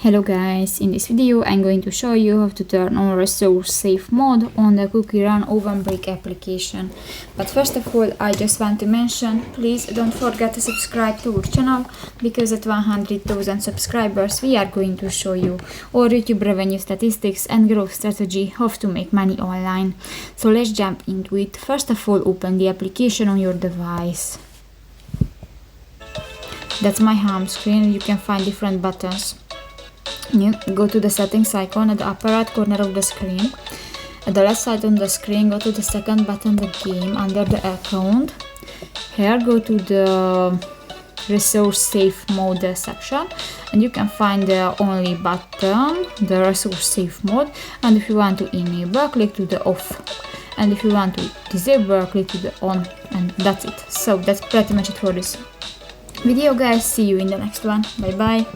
Hello guys, in this video I'm going to show you how to turn on resource safe mode on the CoookieRun OvenBreak application. But first of all, I just want to mention, please don't forget to subscribe to our channel, because at 100,000 subscribers we are going to show you our YouTube revenue statistics and growth strategy, how to make money online. So let's jump into it. First of all, open the application on your device. That's my home screen. You can find different buttons. You go to the settings icon at the upper right corner of the screen. At the left side on the screen, go to the second button, the game, under the account. Here go to the resource safe mode section, and you can find the only button, the resource safe mode. And if you want to enable, click to the off, and if you want to disable, click to the on, and that's it. So that's pretty much it for this video guys. See you in the next one. Bye bye.